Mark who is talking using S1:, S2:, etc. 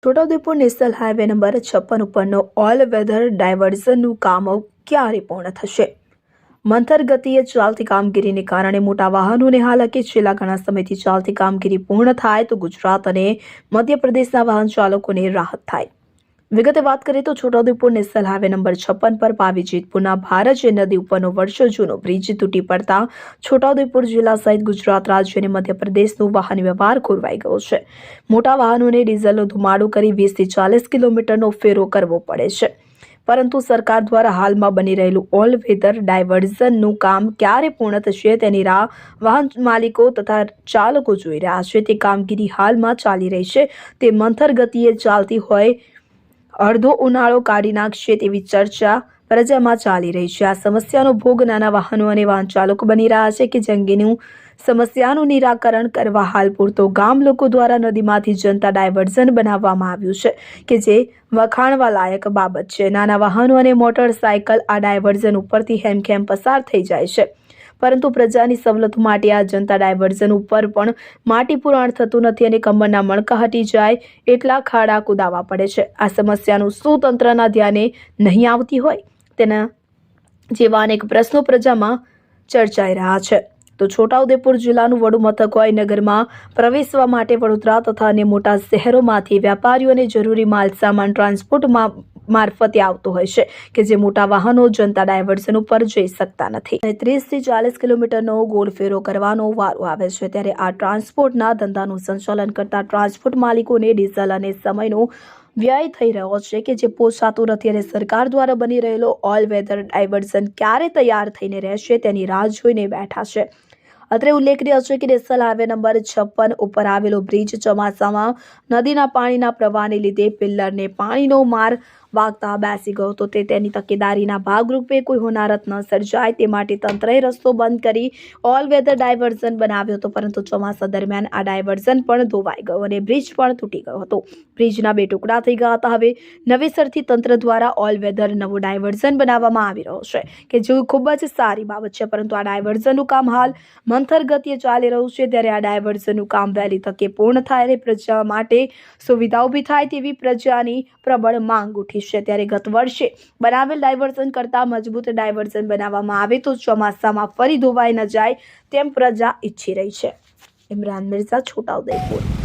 S1: Chhota Udepur national highway number 56 ઉપરનો all weather ડાયવર્ઝનનું કામ ક્યારે પૂર્ણ થશે? મંથર ગતિએ ચાલતી કામગીરીને કારણે મોટા વાહનોને હાલાકી. છેલ્લા ઘણા સમયથી ચાલતી કામગીરી પૂર્ણ થાય તો ગુજરાત અને મધ્યપ્રદેશના વાહન ચાલકોને રાહત થાય. વિગતે વાત કરીએ તો છોટાઉદેપુર નેશનલ હાઈવે નંબર 56 પર પાવીજેતપુરના ભારજ નદી ઉપરનો વર્ષો જૂનો બ્રિજ તૂટી પડતા છોટાઉદેપુર જિલ્લા સહિત ગુજરાત રાજ્ય અને મધ્યપ્રદેશનો વાહન વ્યવહાર ખોરવાઈ ગયો છે. મોટા વાહનોને ડીઝલનો ધુમાડો કરી 20 થી 40 કિલોમીટરનો ફેરો કરવો પડે છે. પરંતુ સરકાર દ્વારા હાલમાં બની રહેલું ઓલ વેધર ડાયવર્ઝનનું કામ ક્યારે પૂર્ણ થશે તેની રાહ વાહન માલિકો તથા ચાલકો જોઈ રહ્યા છે. તે કામગીરી હાલમાં ચાલી રહી છે તે મંથર ગતિએ ચાલતી હોય અડધો ઉનાળો કાઢી નાખશે તેવી ચર્ચા પ્રજામાં ચાલી રહી છે. આ સમસ્યાનો ભોગ નાના વાહનો અને વાહન ચાલકો બની રહ્યા છે કે અંગેનું સમસ્યાનું નિરાકરણ કરવા હાલ પૂરતો ગામ લોકો દ્વારા નદીમાંથી જનતા ડાયવર્ઝન બનાવવામાં આવ્યું છે કે જે વખાણવા લાયક બાબત છે. નાના વાહનો અને મોટરસાયકલ આ ડાયવર્ઝન ઉપરથી હેમખેમ પસાર થઈ જાય છે, પરંતુ પ્રજાની સવલતો માટે આ જનતા ડાયવર્ઝન ઉપર પણ માટી પુરાણ થતું નથી અને કમરના મણકા હટી જાય એટલા ખાડા કુદાવા પડે છે. આ સમસ્યાનું શું તંત્રના ધ્યાને નહીં આવતી હોય તેના જેવા અનેક પ્રશ્નો પ્રજામાં ચર્ચાઈ રહ્યા છે. તો છોટાઉદેપુર જિલ્લાનું વડું મથક હોય નગરમાં પ્રવેશવા માટે વડોદરા તથા અન્ય મોટા શહેરોમાંથી વેપારીઓને જરૂરી માલ સામાન ટ્રાન્સપોર્ટ મારફતે આવતો હોય છે કે જે મોટા વાહનો જનતા ડાયવર્ઝન ઉપર જઈ શકતા નથી. 30 થી 40 કિલોમીટરનો ગોળ ફેરો કરવાનો વારો આવે છે ત્યારે આ ટ્રાન્સપોર્ટના ધંધાનું સંચાલન કરતા ટ્રાન્સપોર્ટ માલિકોને ડીઝલ અને સમયનો વ્યય થઈ રહ્યો છે કે જે પોસાતું નથી અને સરકાર દ્વારા બની રહેલો ઓલ વેધર ડાયવર્ઝન ક્યારે તૈયાર થઈને રહેશે તેની રાહ જોઈને બેઠા છે. અત્રે ઉલ્લેખનીય છે કે નેશનલ હાઈવે નંબર 56 ઉપર આવેલો બ્રિજ ચોમાસામાં નદીના પાણીના પ્રવાહને લીધે પિલ્લરને પાણીનો માર વાગતા બેસી ગયો હતો. તેની તકેદારીના ભાગરૂપે કોઈ હોનારત ન સર્જાય તે માટે તંત્રએ રસ્તો બંધ કરી ઓલ વેધર ડાયવર્ઝન બનાવ્યો હતો, પરંતુ ચોમાસા દરમિયાન આ ડાયવર્ઝન પણ ધોવાઈ ગયો અને બ્રિજ પણ તૂટી ગયો હતો. બ્રિજના 2 ટુકડા થઈ ગયા હતા. હવે નવેસરથી તંત્ર દ્વારા ઓલ વેધર નવું ડાયવર્ઝન બનાવવામાં આવી રહ્યો છે કે જે ખૂબ જ સારી બાબત છે, પરંતુ આ ડાયવર્ઝનનું કામ હાલ મંથર ગતિએ ચાલી રહ્યું છે ત્યારે આ ડાયવર્ઝનનું કામ વહેલી તકે પૂર્ણ થાય અને પ્રજા માટે સુવિધા ઊભી થાય તેવી પ્રજાની પ્રબળ માંગ ઉઠી છે. ત્યારે ગત વર્ષે બનાવેલ ડાયવર્ઝન કરતાં મજબૂત ડાયવર્ઝન બનાવવામાં આવે તો ચોમાસામાં ફરી ધોવાઈ ન જાય તેમ પ્રજા ઈચ્છી રહી છે. ઇમરાન મિર્ઝા, છોટાઉદેપુર.